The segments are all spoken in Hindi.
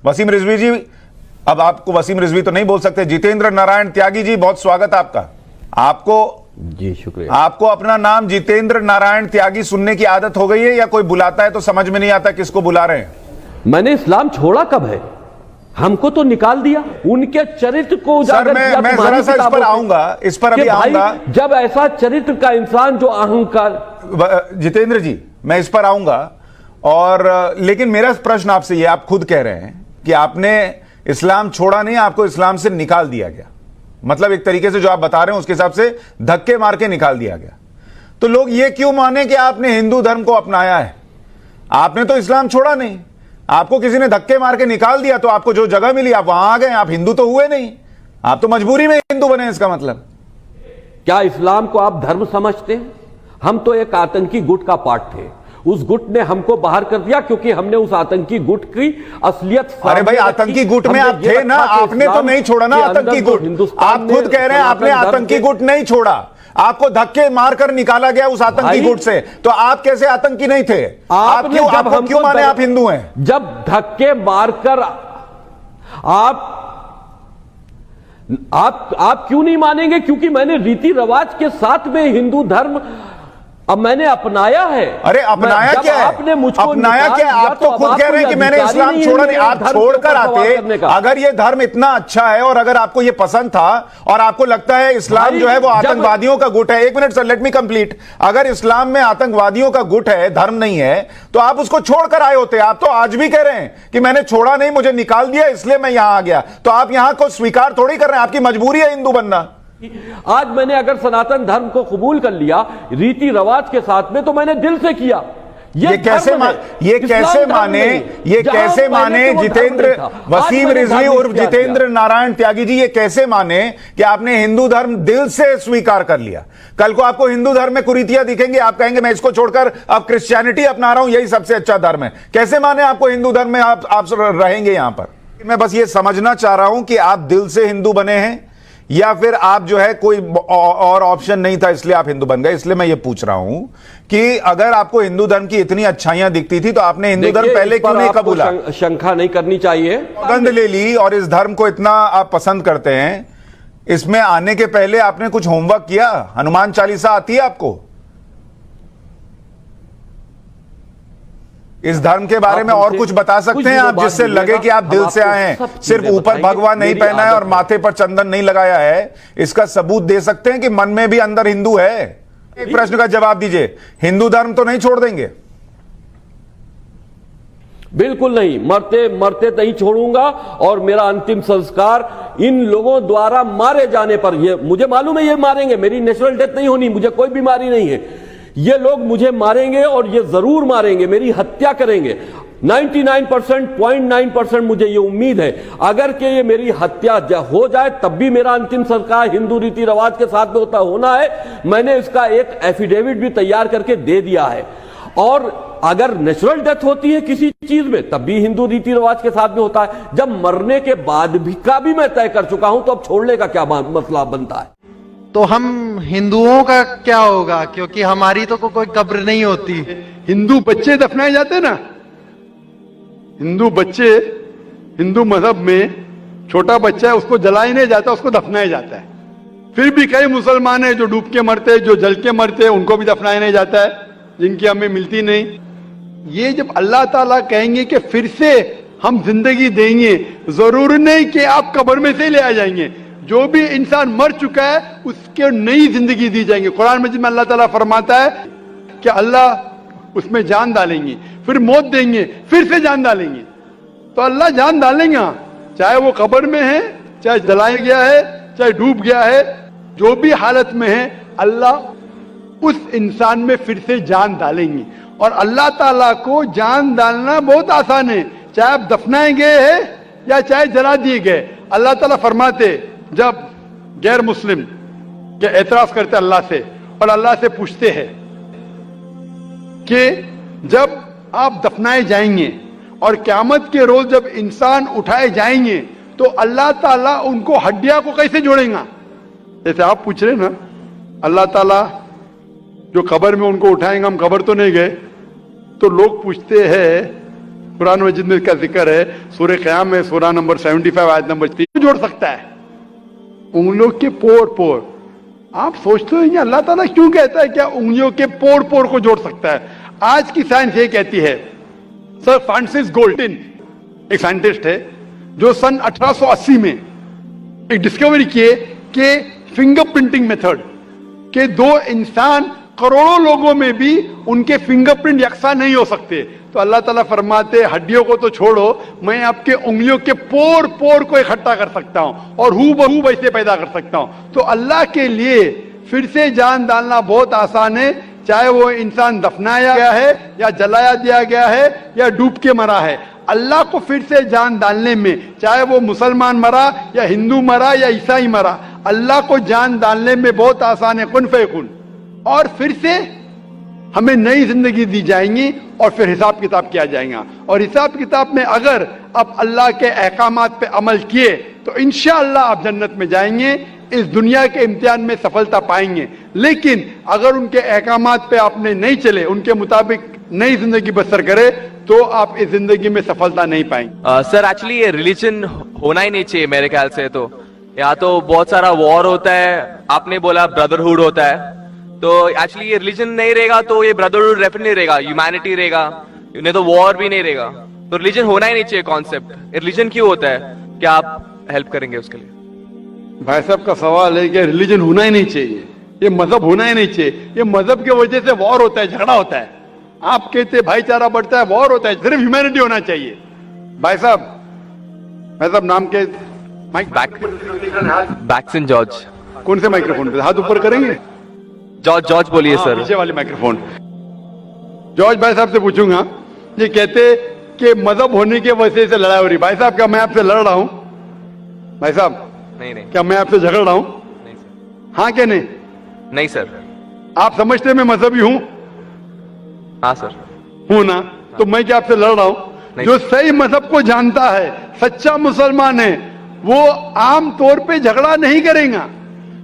वसीम रिजवी जी, अब आपको वसीम रिजवी तो नहीं बोल सकते, जितेंद्र नारायण त्यागी जी, बहुत स्वागत आपका। आपको जी शुक्रिया। आपको अपना नाम जितेंद्र नारायण त्यागी सुनने की आदत हो गई है, या कोई बुलाता है तो समझ में नहीं आता किसको बुला रहे हैं? मैंने इस्लाम छोड़ा कब है? हमको तो निकाल दिया, उनके चरित्र को उजागर किया। मैं जरा सा इस पर आऊंगा, इस पर अभी आऊंगा। जब ऐसा चरित्र का इंसान जो अहंकार, जितेंद्र जी मैं इस पर आऊंगा, और लेकिन मेरा प्रश्न आपसे ये, आप खुद कह रहे हैं कि आपने इस्लाम छोड़ा नहीं, आपको इस्लाम से निकाल दिया गया। मतलब एक तरीके से जो आप बता रहे हैं उसके हिसाब से धक्के मार के निकाल दिया गया। तो लोग ये क्यों माने कि आपने हिंदू धर्म को अपनाया है? आपने तो इस्लाम छोड़ा नहीं, आपको किसी ने धक्के मार के निकाल दिया, तो आपको जो जगह मिली आप वहां आ गए। आप हिंदू तो हुए नहीं, आप तो मजबूरी में हिंदू बने। इसका मतलब क्या इस्लाम को आप धर्म समझते हैं? हम तो एक आतंकी गुट का पार्ट थे, उस गुट ने हमको बाहर कर दिया क्योंकि हमने उस आतंकी गुट की असलियत। अरे भाई, आतंकी गुट में आप थे ना, आपने तो नहीं छोड़ा ना आतंकी गुट। आप खुद कह रहे हैं आपने आतंकी गुट नहीं छोड़ा, आपको धक्के मारकर निकाला गया उस आतंकी गुट से। तो आप कैसे आतंकी नहीं थे? आप क्यों माने आप हिंदू हैं? जब धक्के मारकर आप क्यों नहीं मानेंगे? क्योंकि मैंने रीति रिवाज के साथ में हिंदू धर्म अब मैंने अपनाया है। अरे अपनाया क्या है? आपने मुझको अपनाया क्या है? आप तो खुद कह रहे हैं कि मैंने इस्लाम छोड़ा नहीं। आप छोड़कर आते, अगर ये धर्म इतना अच्छा है और अगर आपको ये पसंद था और आपको लगता है इस्लाम जो है वो आतंकवादियों का गुट है। एक minute sir, let me complete. अगर इस्लाम में आतंकवादियों का गुट है, धर्म नहीं है, तो आप उसको छोड़कर आए होते। आप तो आज भी कह रहे हैं कि मैंने छोड़ा नहीं, मुझे निकाल दिया इसलिए मैं यहां आ गया। तो आप यहां को स्वीकार थोड़ी कर रहे हैं, आपकी मजबूरी है हिंदू बनना। आज मैंने अगर सनातन धर्म को कबूल कर लिया रीति रिवाज के साथ में, तो मैंने दिल से किया। ये कैसे माने जितेंद्र, वसीम रिजवी उर्फ जितेंद्र नारायण त्यागी जी, ये कैसे माने कि आपने हिंदू धर्म दिल से स्वीकार कर लिया? कल को आपको हिंदू धर्म में कुरीतियां दिखेंगी, आप कहेंगे मैं इसको छोड़कर अब क्रिश्चियनिटी अपना रहा हूं, यही सबसे अच्छा धर्म है। कैसे माने आपको हिंदू धर्म में आप रहेंगे यहां पर? मैं बस ये समझना चाह रहा हूं कि आप दिल से हिंदू बने हैं या फिर आप जो है कोई और ऑप्शन नहीं था इसलिए आप हिंदू बन गए। इसलिए मैं ये पूछ रहा हूं कि अगर आपको हिंदू धर्म की इतनी अच्छाइयां दिखती थी तो आपने हिंदू धर्म पहले क्यों नहीं कबूला? शंका नहीं करनी चाहिए। गंध ले ली और इस धर्म को इतना आप पसंद करते हैं, इसमें आने के पहले आपने कुछ होमवर्क किया? हनुमान चालीसा आती है आपको? इस धर्म के बारे में और कुछ बता सकते हैं आप जिससे लगे कि आप दिल से आए हैं? सिर्फ ऊपर भगवा नहीं पहना है और माथे पर चंदन नहीं लगाया है, इसका सबूत दे सकते हैं कि मन में भी अंदर हिंदू है? एक प्रश्न का जवाब दीजिए, हिंदू धर्म तो नहीं छोड़ देंगे? बिल्कुल नहीं, मरते मरते नहीं छोड़ूंगा। और मेरा अंतिम संस्कार इन लोगों द्वारा मारे जाने पर, ये मुझे मालूम है ये मारेंगे, मेरी नेचुरल डेथ नहीं होनी, मुझे कोई बीमारी नहीं है। ये लोग मुझे मारेंगे और ये जरूर मारेंगे, मेरी हत्या करेंगे। 99.9% मुझे ये उम्मीद है अगर कि ये मेरी हत्या हो जाए तब भी मेरा अंतिम संस्कार हिंदू रीति रिवाज के साथ में होना है। मैंने इसका एक एफिडेविट भी तैयार करके दे दिया है। और अगर नेचुरल डेथ होती है किसी चीज में तब भी हिंदू रीति रिवाज के साथ में होता है। जब मरने के बाद भी का भी मैं तय कर चुका हूं तो अब छोड़ने का क्या मसला बनता है? तो हम हिंदुओं का क्या होगा? क्योंकि हमारी तो कोई कब्र नहीं होती। हिंदू बच्चे दफनाए जाते ना, हिंदू बच्चे हिंदू मजहब में छोटा बच्चा है उसको जलाया नहीं जाता, उसको दफनाया जाता है। फिर भी कई मुसलमान हैं जो डूब के मरते हैं, जो जल के मरते हैं, उनको भी दफनाया नहीं जाता है, जिनकी हमें मिलती नहीं। ये जब अल्लाह ताला कहेंगे कि फिर से हम जिंदगी देंगे, जरूर नहीं कि आप कब्र में से ले आ जाएंगे। जो भी इंसान मर चुका है उसके नई जिंदगी दी जाएंगे। कुरान मजीद में अल्लाह ताला फरमाता है कि अल्लाह उसमें जान डालेंगे, फिर मौत देंगे, फिर से जान डालेंगे। तो अल्लाह जान डालेंगे, चाहे वो कब्र में है, चाहे जलाया गया है, चाहे डूब गया है, जो भी हालत में है अल्लाह उस इंसान में फिर से जान डालेंगे। और अल्लाह ताला को जान डालना बहुत आसान है, चाहे आप दफनाए गए हैं या चाहे जला दिए गए। अल्लाह ताला फरमाते जब गैर मुस्लिम के एतराज करते अल्लाह से और अल्लाह से पूछते हैं कि जब आप दफनाए जाएंगे और क़यामत के रोज जब इंसान उठाए जाएंगे तो अल्लाह ताला उनको हड्डियां को कैसे जोड़ेगा? जैसे आप पूछ रहे ना, अल्लाह ताला जो कब्र में उनको उठाएंगे, हम कब्र तो नहीं गए, तो लोग पूछते हैं कुरान मजीद में इसका जिक्र है, सूरह क़याम में सूरह नंबर 75 आयत नंबर 3 जोड़ सकता है उंगलियों के पोर। आप सोचते हो अल्लाह ताला क्यों कहता है क्या उंगलियों के पोर को जोड़ सकता है? आज की साइंस ये कहती है, सर फ्रांसिस गोल्टिन एक साइंटिस्ट है जो सन 1880 में एक डिस्कवरी किए कि फिंगरप्रिंटिंग मेथड के दो इंसान करोड़ों लोगों में भी उनके फिंगरप्रिंट यकसा नहीं हो सकते। तो अल्लाह ताला फरमाते हड्डियों को तो छोड़ो, मैं आपके उंगलियों के पोर को इकट्ठा कर सकता हूं और हूबहू वैसे पैदा कर सकता हूं। तो अल्लाह के लिए फिर से जान डालना बहुत आसान है, चाहे वो इंसान दफनाया गया है या जलाया दिया गया है या डूब के मरा है। अल्लाह को फिर से जान डालने में, चाहे वो मुसलमान मरा या हिंदू मरा या ईसाई मरा, अल्लाह को जान डालने में बहुत आसान है, कुन फयकुन। और फिर से हमें नई जिंदगी दी जाएंगी और फिर हिसाब किताब किया जाएगा। और हिसाब किताब में अगर आप अल्लाह के अहकामात पे अमल किए तो इंशाअल्लाह आप जन्नत में जाएंगे, इस दुनिया के इम्तिहान में सफलता पाएंगे। लेकिन अगर उनके अहकामात पे आपने नहीं चले, उनके मुताबिक नई जिंदगी बसर करे, तो आप इस जिंदगी में सफलता नहीं पाएंगे। सर एक्चुअली ये रिलीजन होना ही नहीं चाहिए मेरे ख्याल से। तो यहाँ तो बहुत सारा वॉर होता है, आपने बोला ब्रदरहुड होता है, तो एक्चुअली ये रिलीजन नहीं रहेगा तो ये ब्रदरहुड डेफिनेटली नहीं रहेगा, ह्यूमैनिटी रहेगा, नहीं तो वॉर भी नहीं रहेगा। तो रिलीजन होना ही नहीं चाहिए कॉन्सेप्ट। रिलीजन क्यों होता है, क्या आप हेल्प करेंगे उसके लिए? भाई साहब का सवाल है कि रिलीजन होना ही नहीं चाहिए, ये मजहब होना ही नहीं चाहिए। ये मजहब की वजह से वॉर होता है, झगड़ा होता है। आप कहते भाईचारा बढ़ता है, वॉर होता है। सिर्फ ह्यूमैनिटी होना चाहिए। भाई साहब नाम के माइक बैक्सन जॉर्ज। कौन से माइक्रोफोन पे हाथ ऊपर करेंगे? जॉर्ज बोलिए सर। पीछे वाले माइक्रोफोन। जॉर्ज भाई साहब से पूछूंगा, ये कहते कि मजहब होने की वजह से लड़ाई हो रही। भाई साहब क्या मैं आपसे लड़ रहा हूं? भाई साहब नहीं क्या मैं आपसे झगड़ रहा हूं? नहीं सर। हाँ क्या नहीं? नहीं सर। आप समझते मैं मजहबी हूं? हाँ सर। हूं ना? तो मैं क्या आपसे लड़ रहा हूं? जो सही मजहब को जानता है, सच्चा मुसलमान है, वो आम तौर पे झगड़ा नहीं करेगा।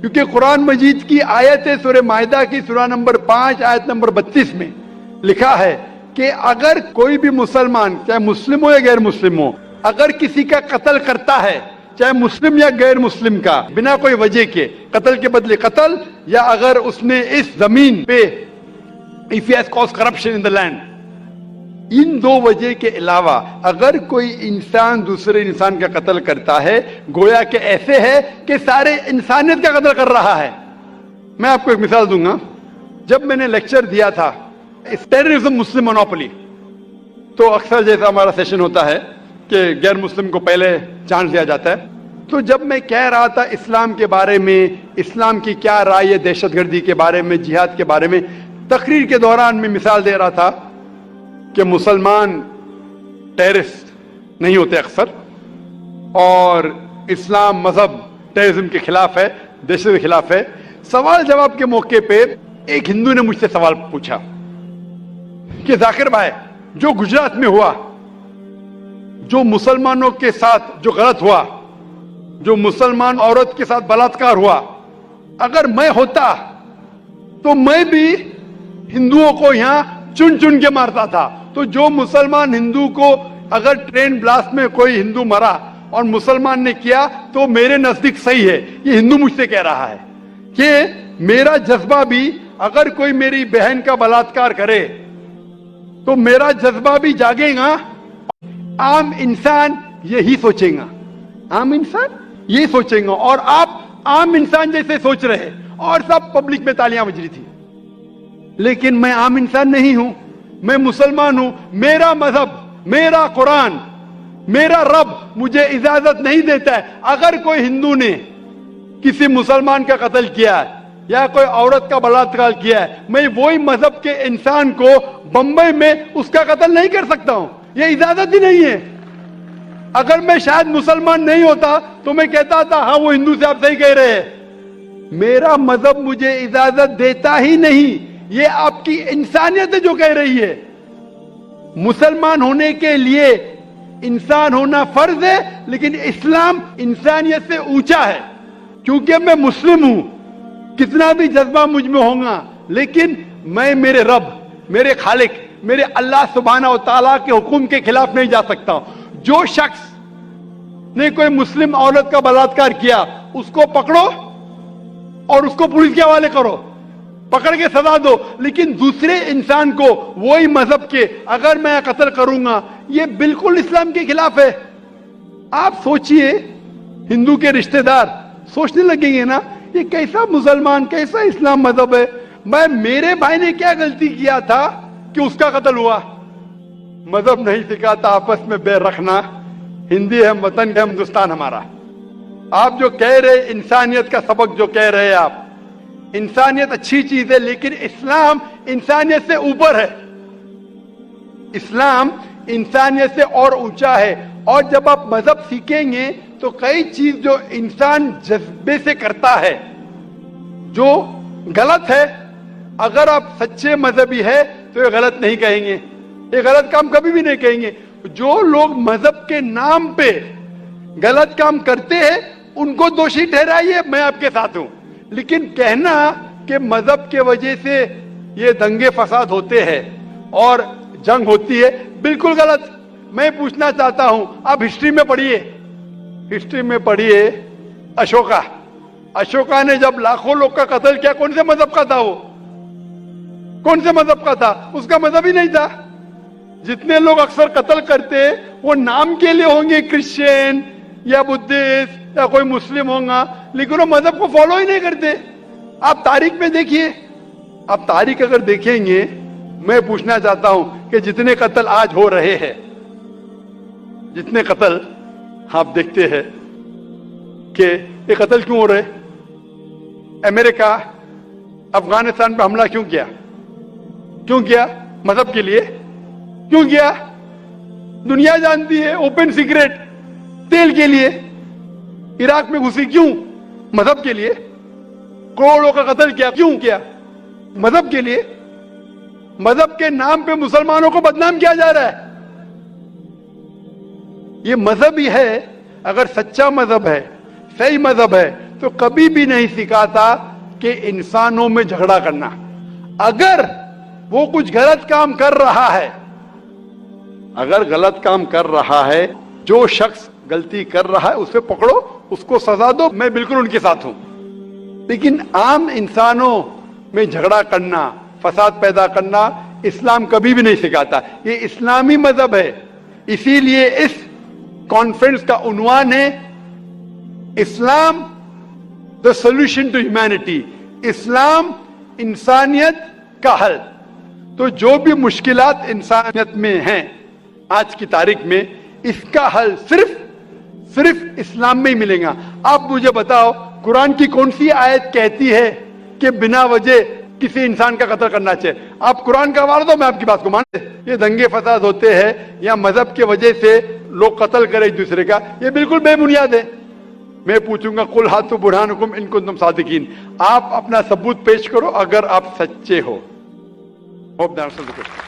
क्योंकि कुरान मजीद की आयत है, सूरह माइदा की सूरह नंबर 5 आयत नंबर 32 में लिखा है कि अगर कोई भी मुसलमान, चाहे मुस्लिम हो या गैर मुस्लिम हो, अगर किसी का कत्ल करता है, चाहे मुस्लिम या गैर मुस्लिम का, बिना कोई वजह के, कत्ल के बदले कत्ल, या अगर उसने इस जमीन पे if he has caused corruption in the land, इन दो वजह के अलावा अगर कोई इंसान दूसरे इंसान का कत्ल करता है, गोया के ऐसे है कि सारे इंसानियत का कत्ल कर रहा है। मैं आपको एक मिसाल दूंगा। जब मैंने लेक्चर दिया था टेररिज्म मुस्लिम मोनोपोली, तो अक्सर जैसा हमारा सेशन होता है कि गैर मुस्लिम को पहले चांस दिया जाता है, तो जब मैं कह रहा था इस्लाम के बारे में, इस्लाम की क्या राय है दहशतगर्दी के बारे में, जिहाद के बारे में, तकरीर के दौरान मैं मिसाल दे रहा था कि मुसलमान टेररिस्ट नहीं होते अक्सर, और इस्लाम मजहब टेररिज्म के खिलाफ है, दहशत के खिलाफ है। सवाल जवाब के मौके पे एक हिंदू ने मुझसे सवाल पूछा कि जाकिर भाई, जो गुजरात में हुआ, जो मुसलमानों के साथ जो गलत हुआ, जो मुसलमान औरत के साथ बलात्कार हुआ, अगर मैं होता तो मैं भी हिंदुओं को यहां चुन चुन के मारता था। तो जो मुसलमान हिंदू को, अगर ट्रेन ब्लास्ट में कोई हिंदू मरा और मुसलमान ने किया तो मेरे नजदीक सही है। ये हिंदू मुझसे कह रहा है कि मेरा जज्बा भी, अगर कोई मेरी बहन का बलात्कार करे तो मेरा जज्बा भी जागेगा। आम इंसान यही सोचेगा, आम इंसान यही सोचेगा। और आप आम इंसान जैसे सोच रहे, और सब पब्लिक में तालियां बज रही थी। लेकिन मैं आम इंसान नहीं हूं, मैं मुसलमान हूं। मेरा मजहब, मेरा कुरान, मेरा रब मुझे इजाजत नहीं देता है, अगर कोई हिंदू ने किसी मुसलमान का कत्ल किया है या कोई औरत का बलात्कार किया है, मैं वही मजहब के इंसान को बंबई में उसका कत्ल नहीं कर सकता हूं। यह इजाजत ही नहीं है। अगर मैं शायद मुसलमान नहीं होता तो मैं कहता था हाँ वो हिंदू से आप सही कह रहे हैं। मेरा मजहब मुझे इजाजत देता ही नहीं। ये आपकी इंसानियत है जो कह रही है। मुसलमान होने के लिए इंसान होना फर्ज है, लेकिन इस्लाम इंसानियत से ऊंचा है। क्योंकि मैं मुस्लिम हूं, कितना भी जज्बा मुझ में होगा, लेकिन मैं मेरे रब, मेरे खालिक, मेरे अल्लाह सुब्हाना व तआला के हुक्म के खिलाफ नहीं जा सकता हूं। जो शख्स ने कोई मुस्लिम औरत का बलात्कार किया उसको पकड़ो और उसको पुलिस के हवाले करो, पकड़ के सजा दो, लेकिन दूसरे इंसान को वही मजहब के अगर मैं कत्ल करूंगा, ये बिल्कुल इस्लाम के खिलाफ है। आप सोचिए, हिंदू के रिश्तेदार सोचने लगेंगे ना, ये कैसा मुसलमान, कैसा इस्लाम मजहब है। मैं मेरे भाई ने क्या गलती किया था कि उसका कत्ल हुआ? मजहब नहीं सिखाता आपस में बैर रखना। हिंदी है वतन है, हिंदुस्तान हमारा। आप जो कह रहे इंसानियत का सबक जो कह रहे हैं आप, इंसानियत अच्छी चीज है, लेकिन इस्लाम इंसानियत से ऊपर है। इस्लाम इंसानियत से और ऊंचा है। और जब आप मजहब सीखेंगे तो कई चीज जो इंसान जज्बे से करता है जो गलत है, अगर आप सच्चे मजहबी है तो ये गलत नहीं कहेंगे, ये गलत काम कभी भी नहीं कहेंगे। जो लोग मजहब के नाम पे गलत काम करते हैं उनको दोषी ठहराइए, मैं आपके साथ हूं। लेकिन कहना कि मजहब के वजह से ये दंगे फसाद होते हैं और जंग होती है, बिल्कुल गलत। मैं पूछना चाहता हूं, आप हिस्ट्री में पढ़िए, हिस्ट्री में पढ़िए अशोका ने जब लाखों लोग का कत्ल किया, कौन से मजहब का था वो? कौन से मजहब का था? उसका मजहब ही नहीं था। जितने लोग अक्सर कत्ल करते वो नाम के लिए होंगे, क्रिश्चियन या बुद्धिस्ट या कोई मुस्लिम होगा, लेकिन वो मजहब को फॉलो ही नहीं करते। आप तारीख में देखिए, आप तारीख अगर देखेंगे, मैं पूछना चाहता हूं कि जितने कत्ल आज हो रहे हैं, जितने कत्ल आप देखते हैं कि ये कत्ल क्यों हो रहे? अमेरिका अफगानिस्तान पर हमला क्यों किया? क्यों किया? मजहब के लिए। क्यों किया? दुनिया जानती है, ओपन सीक्रेट, तेल के लिए। इराक में घुसी क्यों? मजहब के लिए। करोड़ों का कत्ल किया, क्यों किया? मजहब के लिए। मजहब के नाम पे मुसलमानों को बदनाम किया जा रहा है। ये मजहब ही है। अगर सच्चा मजहब है, सही मजहब है, तो कभी भी नहीं सिखाता कि इंसानों में झगड़ा करना। अगर वो कुछ गलत काम कर रहा है, अगर गलत काम कर रहा है, जो शख्स गलती कर रहा है उसे पकड़ो, उसको सजा दो, मैं बिल्कुल उनके साथ हूं। लेकिन आम इंसानों में झगड़ा करना, फसाद पैदा करना इस्लाम कभी भी नहीं सिखाता। ये इस्लामी मजहब है। इसीलिए इस कॉन्फ्रेंस का उन्वान है Islam the solution to humanity, इस्लाम इंसानियत का हल। तो जो भी मुश्किलात इंसानियत में हैं आज की तारीख में, इसका हल सिर्फ इस्लाम में ही मिलेगा। आप मुझे बताओ, कुरान की कौन सी आयत कहती है कि बिना वजह किसी इंसान का कत्ल करना चाहिए? आप कुरान का हवाला दो, मैं आपकी बात को मानते। ये दंगे फसाद होते हैं या मजहब के वजह से लोग कत्ल करें एक दूसरे का, ये बिल्कुल बेबुनियाद है। मैं पूछूंगा, कुल हाथु बुरहानुकुम इन कुंतुम सादिकीन, आप अपना सबूत पेश करो अगर आप सच्चे हो। Hope that's the question.